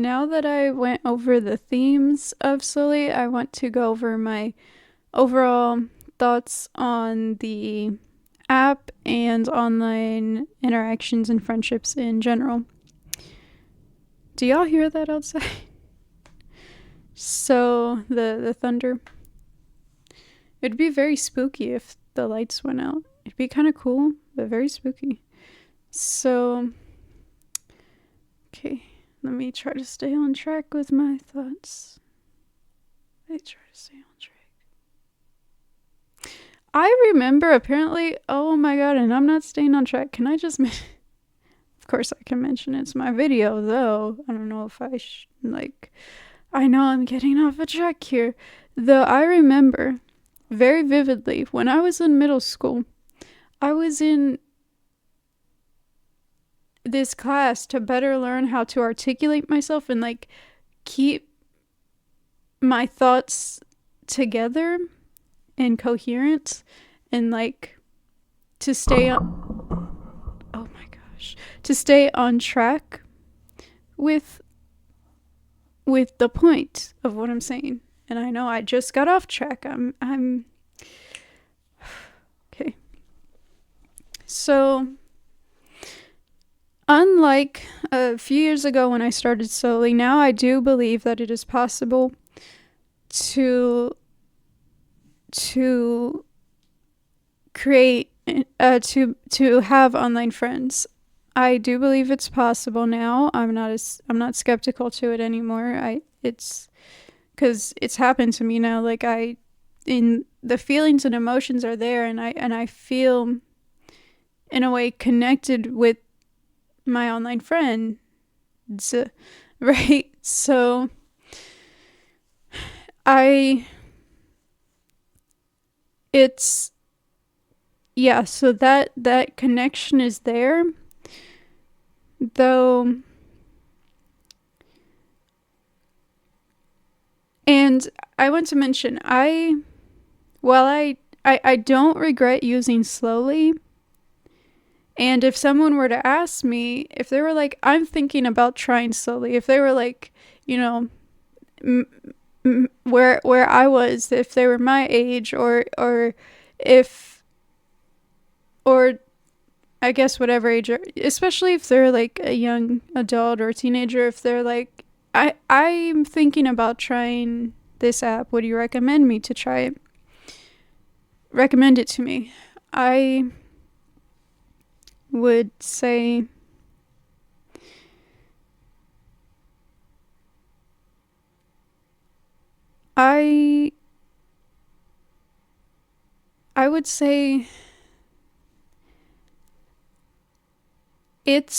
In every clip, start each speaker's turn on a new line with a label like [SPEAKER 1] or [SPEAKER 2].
[SPEAKER 1] now that I went over the themes of slowly, I want to go over my overall thoughts on the app and online interactions and friendships in general. Do y'all hear that outside? So, the thunder. It'd be very spooky if the lights went out. It'd be kind of cool, but very spooky. So, okay, let me try to stay on track with my thoughts. I remember apparently, oh my god, and I'm not staying on track. Can I just mention? Of course I can mention it's my video, though. I don't know if I I know I'm getting off a track here. Though I remember very vividly when I was in middle school, I was in this class to better learn how to articulate myself and keep my thoughts together and coherent and to stay on to stay on track with the point of what I'm saying. And I know I just got off track. I'm okay. So unlike a few years ago when I started slowly, now I do believe that it is possible to create to have online friends. I do believe it's possible now. I'm not skeptical to it anymore. It's because it's happened to me now. In the feelings and emotions are there, and I feel in a way connected with my online friend, right? So so that connection is there, though. And I want to mention, I don't regret using slowly. And if someone were to ask me, if they were like, I'm thinking about trying slowly, if they were like, where I was, if they were my age, or I guess whatever age, especially if they're like a young adult or a teenager, if they're like, I'm thinking about trying this app, would you recommend me to try it? Recommend it to me. I would say I would say it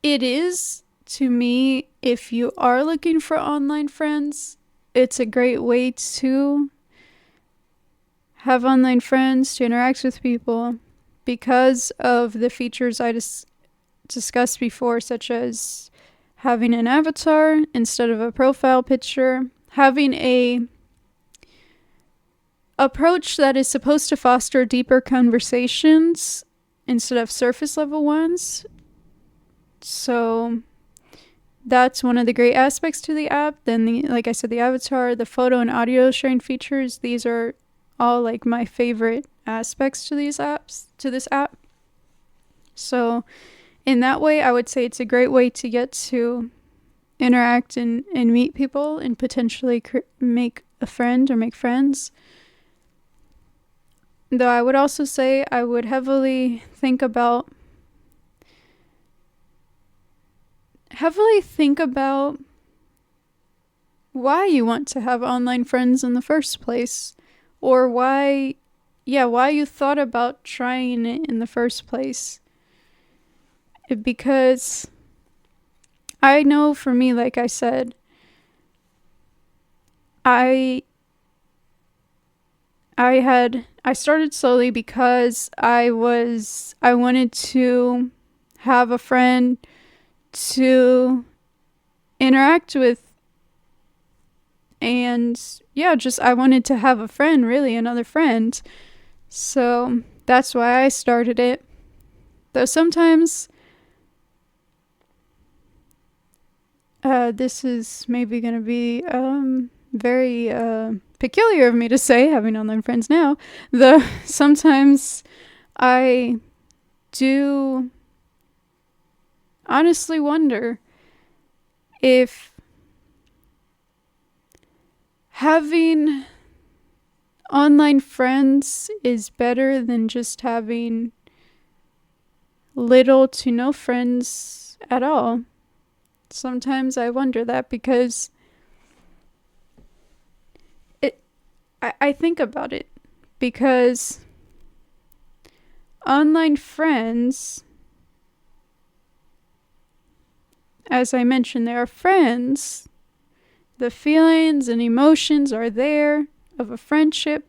[SPEAKER 1] is to me, if you are looking for online friends, it's a great way to have online friends, to interact with people, because of the features I discussed before, such as having an avatar instead of a profile picture, having a approach that is supposed to foster deeper conversations instead of surface level ones. So that's one of the great aspects to the app. Then like I said, the avatar, the photo and audio sharing features, these are all like my favorite aspects to this app. So in that way, I would say it's a great way to get to interact and meet people and potentially make a friend or make friends. Though I would also say I would heavily think about why you want to have online friends in the first place, or why you thought about trying it in the first place. Because I know for me, like I said, I started slowly because I wanted to have a friend to interact with, and I wanted to have a friend, really, another friend. So that's why I started it. Though sometimes This is maybe going to be very peculiar of me to say, having online friends now. Though sometimes I do honestly wonder if having online friends is better than just having little to no friends at all. Sometimes I wonder that because I think about it, because online friends, as I mentioned, they are friends. The feelings and emotions are there of a friendship.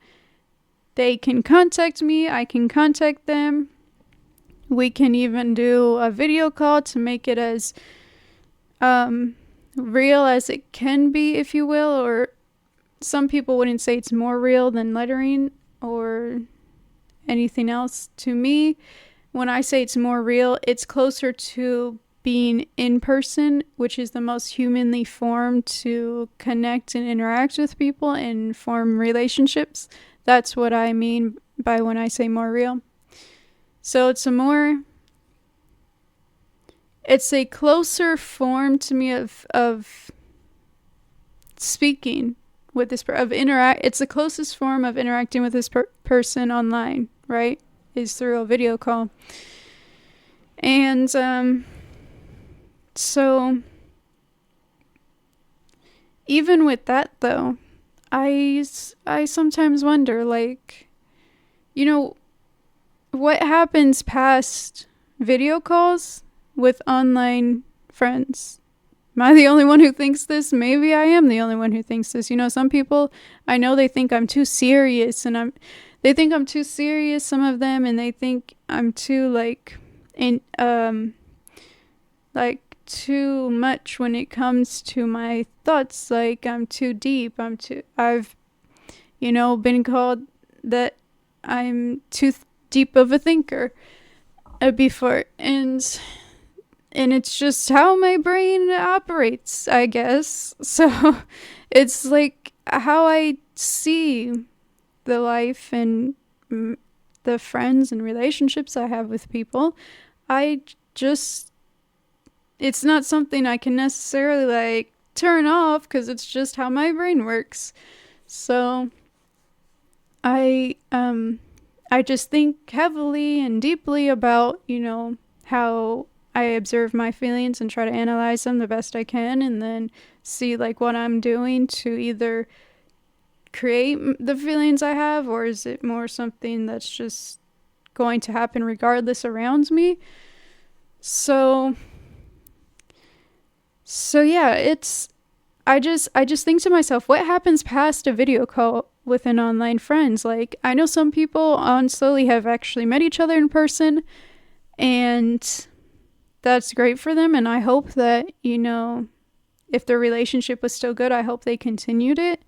[SPEAKER 1] They can contact me, I can contact them. We can even do a video call to make it as real as it can be, if you will. Or some people wouldn't say it's more real than lettering or anything else. To me, when I say it's more real, it's closer to being in person, which is the most humanly form to connect and interact with people and form relationships. That's what I mean by when I say more real. So it's a closer form to me of speaking with this it's the closest form of interacting with this person online, right? Is through a video call. And so even with that though, I sometimes wonder, like, what happens past video calls with online friends? Am I the only one who thinks this? Maybe I am the only one who thinks this. Some people, I know they think I'm too serious, and they think I'm too serious, some of them, and they think I'm too too much when it comes to my thoughts. Like, I'm too deep. I've been called that I'm too deep of a thinker before, and it's just how my brain operates, I guess. So it's like how I see the life and the friends and relationships I have with people. It's not something I can necessarily turn off, because it's just how my brain works. So I just think heavily and deeply about, how I observe my feelings and try to analyze them the best I can, and then see what I'm doing to either create the feelings I have, or is it more something that's just going to happen regardless around me. So yeah, I just think to myself, what happens past a video call with an online friends? Like, I know some people on Slowly have actually met each other in person, and that's great for them, and I hope that, if their relationship was still good, I hope they continued it.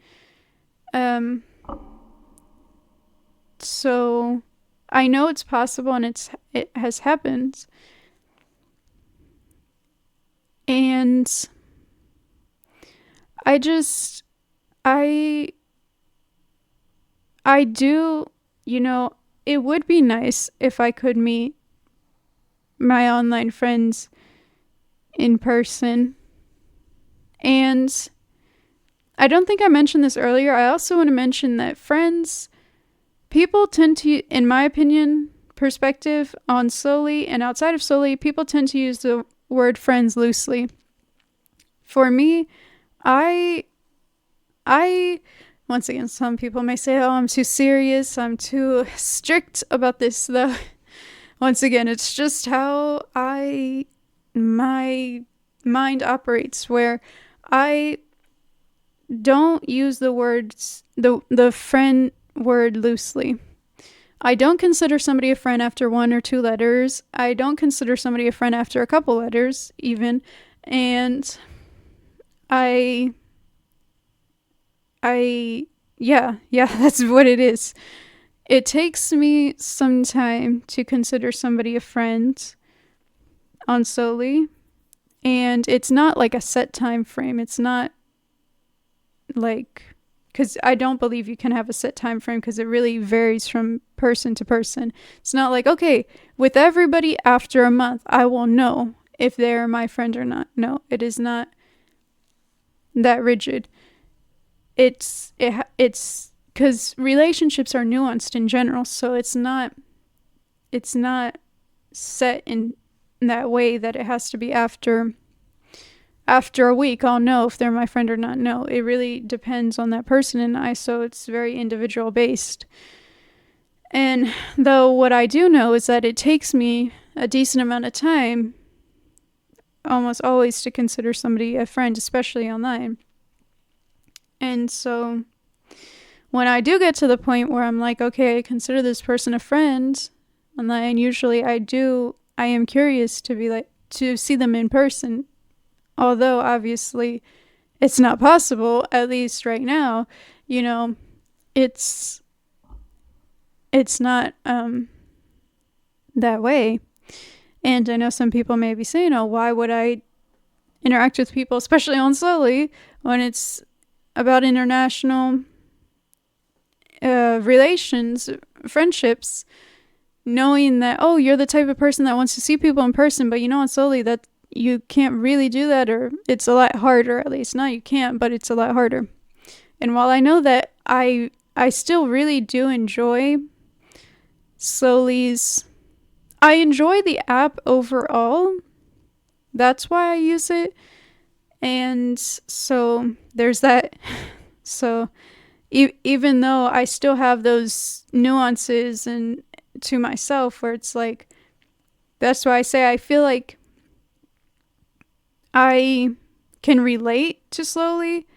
[SPEAKER 1] So I know it's possible, and it has happened. And I do, it would be nice if I could meet my online friends in person. And I don't think I mentioned this earlier. I also want to mention that people tend to, in my opinion, perspective on Slowly and outside of Slowly, people tend to use the word friends loosely. For me, I once again, some people may say, oh, I'm too serious, I'm too strict about this, though. Once again, it's just how my mind operates, where I don't use the friend word loosely. I don't consider somebody a friend after 1 or 2 letters. I don't consider somebody a friend after a couple letters, even. And yeah, that's what it is. It takes me some time to consider somebody a friend on Slowly. And it's not like a set time frame. It's not like, because I don't believe you can have a set time frame, because it really varies from person to person. It's not like, okay, with everybody after a month, I will know if they're my friend or not. No, it is not that rigid. It's because relationships are nuanced in general, so it's not set in that way that it has to be after a week I'll know if they're my friend or not. No, it really depends on that person and I, so it's very individual based. And though what I do know is that it takes me a decent amount of time almost always to consider somebody a friend, especially online. And so when I do get to the point where I'm like, okay, I consider this person a friend online, usually I am curious to see them in person. Although obviously it's not possible, at least right now, it's not that way. And I know some people may be saying, oh, why would I interact with people, especially on Slowly, when it's about international relations, friendships, knowing that, oh, you're the type of person that wants to see people in person, but on Slowly that you can't really do that, or it's a lot harder, at least. Not you can't, but it's a lot harder. And while I know that I still really do enjoy Slowly's, I enjoy the app overall. That's why I use it. And so there's that. So even though I still have those nuances and to myself where it's like, that's why I say I feel like I can relate to Slowly,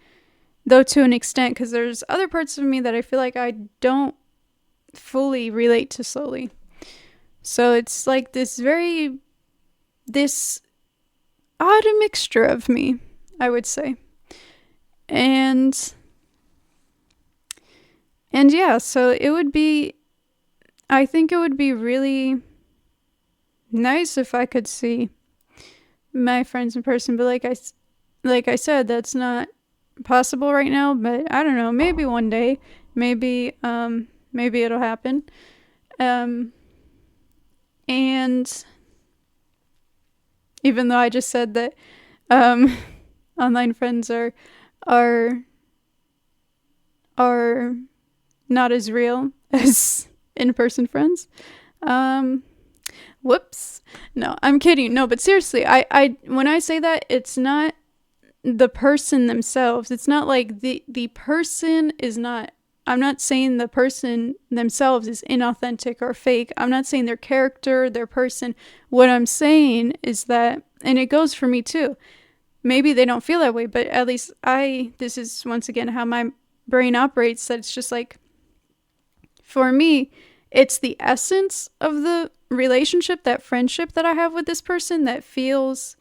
[SPEAKER 1] though to an extent, because there's other parts of me that I feel like I don't fully relate to Slowly. So it's like this odd mixture of me, I would say. And yeah, so I think it would be really nice if I could see my friends in person, but like I said, that's not possible right now. But I don't know, maybe one day, maybe it'll happen. And even though I just said that online friends are not as real as in-person friends. Whoops. No, I'm kidding. No, but seriously, I when I say that, it's not the person themselves. It's not like the person is not, I'm not saying the person themselves is inauthentic or fake. I'm not saying their character, their person. What I'm saying is that, and it goes for me too, maybe they don't feel that way, but at least this is once again how my brain operates, that it's just like, for me, it's the essence of the relationship, that friendship that I have with this person that feels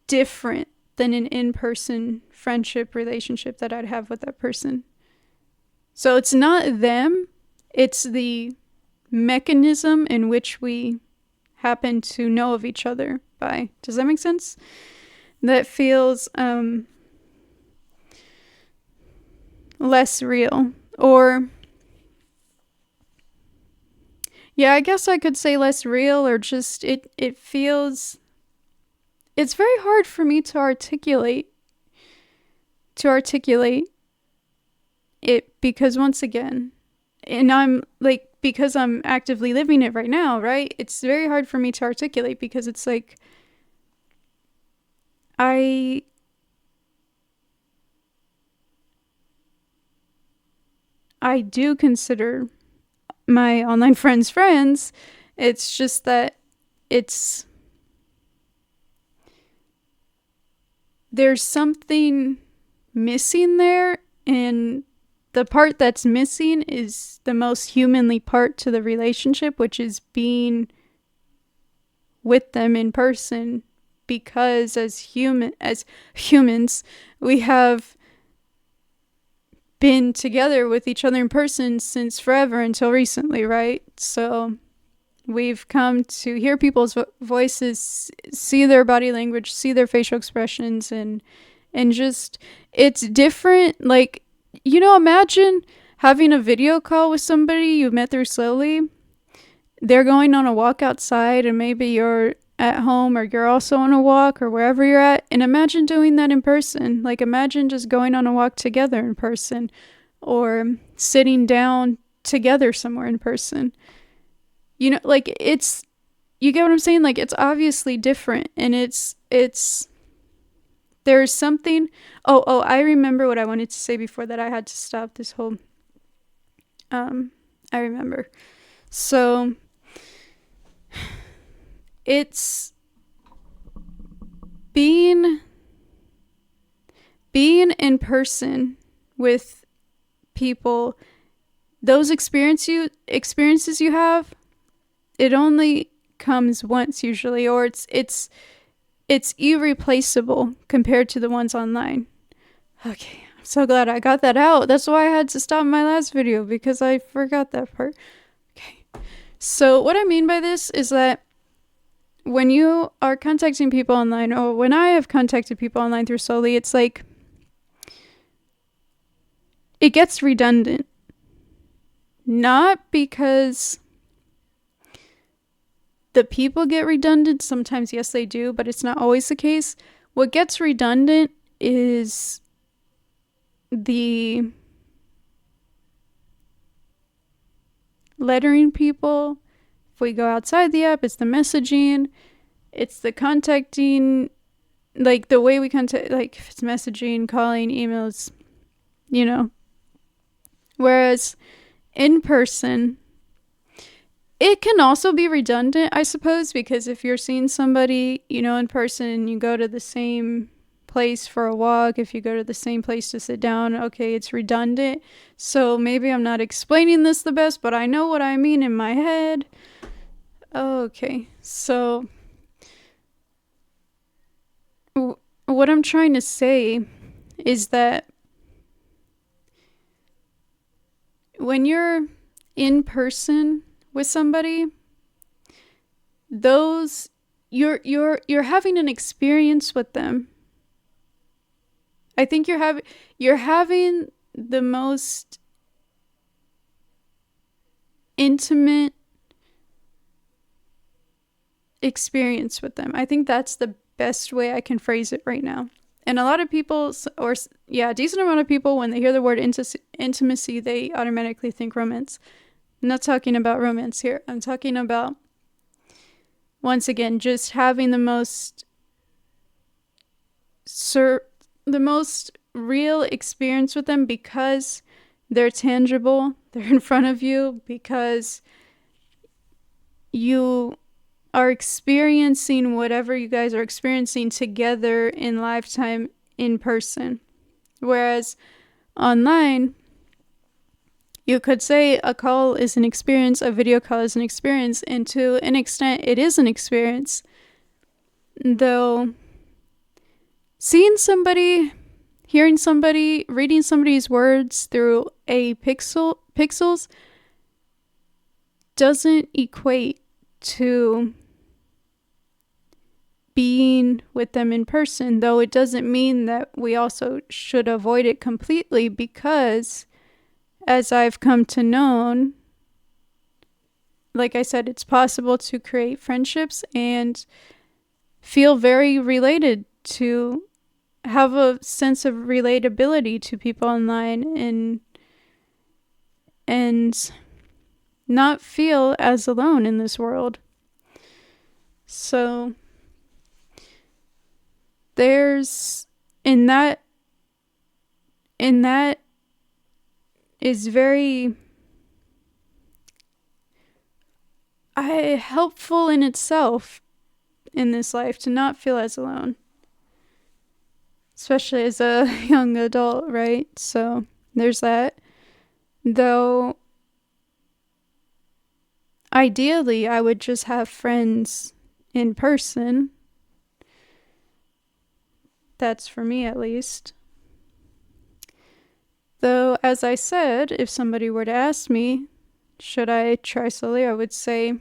[SPEAKER 1] different than an in-person friendship relationship that I'd have with that person. So it's not them, it's the mechanism in which we happen to know of each other by. Does that make sense? That feels less real. Or yeah, I guess I could say less real, or just it feels, it's very hard for me to articulate it, because once again, and I'm like, because I'm actively living it right now, right? It's very hard for me to articulate, because it's like I do consider my online friends. It's just that there's something missing there, and the part that's missing is the most humanly part to the relationship, which is being with them in person, because as humans, we have been together with each other in person since forever until recently, right? So we've come to hear people's voices, see their body language, see their facial expressions, and just, it's different. Like, imagine having a video call with somebody you met through slowly. They're going on a walk outside, and maybe you're at home, or you're also on a walk, or wherever you're at. And imagine doing that in person. Like, imagine just going on a walk together in person, or sitting down together somewhere in person. Like, it's, you get what I'm saying? Like, it's obviously different, and it's there's something. Oh, I remember what I wanted to say before that. I had to stop this whole, I remember. So it's being in person with people. Those experiences you have, it only comes once usually, or it's irreplaceable compared to the ones online. Okay, I'm so glad I got that out. That's why I had to stop my last video, because I forgot that part. Okay, so what I mean by this is that when you are contacting people online, or when I have contacted people online through Slowly, it's like, it gets redundant. Not because the people get redundant. Sometimes, yes, they do, but it's not always the case. What gets redundant is the lettering people. If we go outside the app, it's the messaging, it's the contacting, like the way we contact, like if it's messaging, calling, emails, Whereas in person, it can also be redundant, I suppose, because if you're seeing somebody, in person, and you go to the same place for a walk, if you go to the same place to sit down, okay, it's redundant. So maybe I'm not explaining this the best, but I know what I mean in my head. Okay, so what I'm trying to say is that when you're in person with somebody, you're having an experience with them. I think you're having the most intimate experience with them. I think that's the best way I can phrase it right now. And a lot of people, a decent amount of people, when they hear the word intimacy, they automatically think romance. I'm not talking about romance here. I'm talking about, once again, just having the most real experience with them, because they're tangible, they're in front of you, because you are experiencing whatever you guys are experiencing together in lifetime in person. Whereas online, you could say a call is an experience, a video call is an experience, and to an extent it is an experience. Though seeing somebody, hearing somebody, reading somebody's words through a pixels doesn't equate to being with them in person, though it doesn't mean that we also should avoid it completely, because as I've come to know, like I said, it's possible to create friendships and feel very related, to have a sense of relatability to people online, and not feel as alone in this world. So there's in that is very helpful in itself in this life, to not feel as alone, especially as a young adult, right? So there's that. Though ideally I would just have friends in person. That's for me, at least. Though, as I said, if somebody were to ask me, should I try slowly, I would say,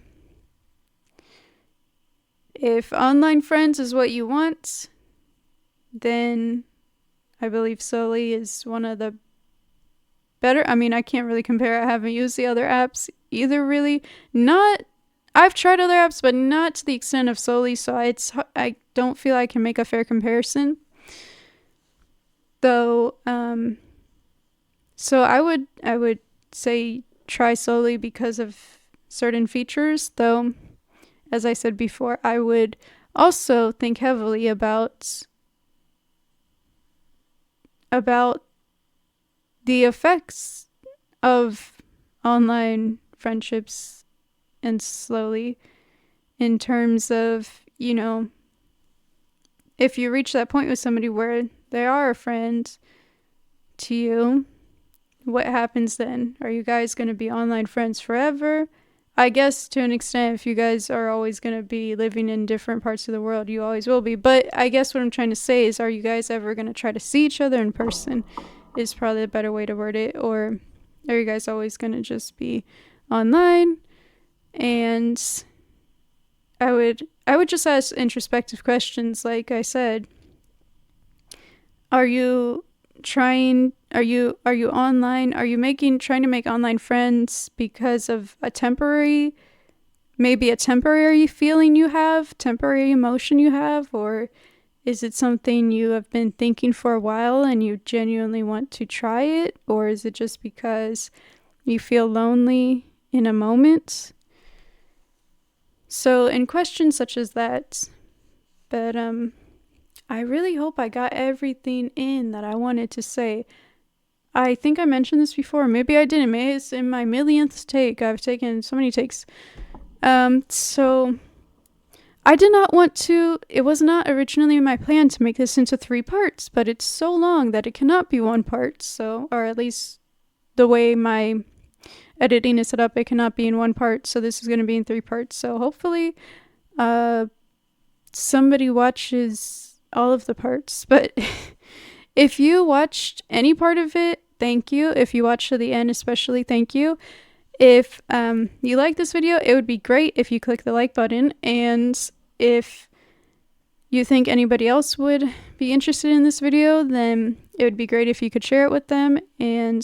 [SPEAKER 1] if online friends is what you want, then I believe slowly is one of the better. I mean, I can't really compare. I haven't used the other apps either, really. I've tried other apps, but not to the extent of slowly, so I don't feel I can make a fair comparison. Though, so I would say try slowly because of certain features, though, as I said before, I would also think heavily about the effects of online friendships and slowly, in terms of, if you reach that point with somebody where they are a friend to you, what happens then? Are you guys going to be online friends forever? I guess to an extent, if you guys are always going to be living in different parts of the world, you always will be. But I guess what I'm trying to say is, are you guys ever going to try to see each other in person? Is probably a better way to word it. Or are you guys always going to just be online? And I would just ask introspective questions, like I said. Are you online? Are you trying to make online friends because of maybe a temporary feeling you have, temporary emotion you have, or is it something you have been thinking for a while and you genuinely want to try it? Or is it just because you feel lonely in a moment? So in questions such as that, but I really hope I got everything in that I wanted to say. I think I mentioned this before. Maybe I didn't. Maybe it's in my millionth take. I've taken so many takes. So I did not want to. It was not originally my plan to make this into 3 parts, but it's so long that it cannot be 1 part. So, or at least the way my editing is set up, it cannot be in 1 part. So this is going to be in 3 parts. So hopefully, somebody watches all of the parts. But if you watched any part of it, thank you. If you watched to the end, especially, thank you. If you like this video, it would be great if you click the like button. And if you think anybody else would be interested in this video, then it would be great if you could share it with them. And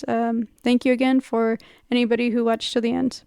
[SPEAKER 1] thank you again for anybody who watched to the end.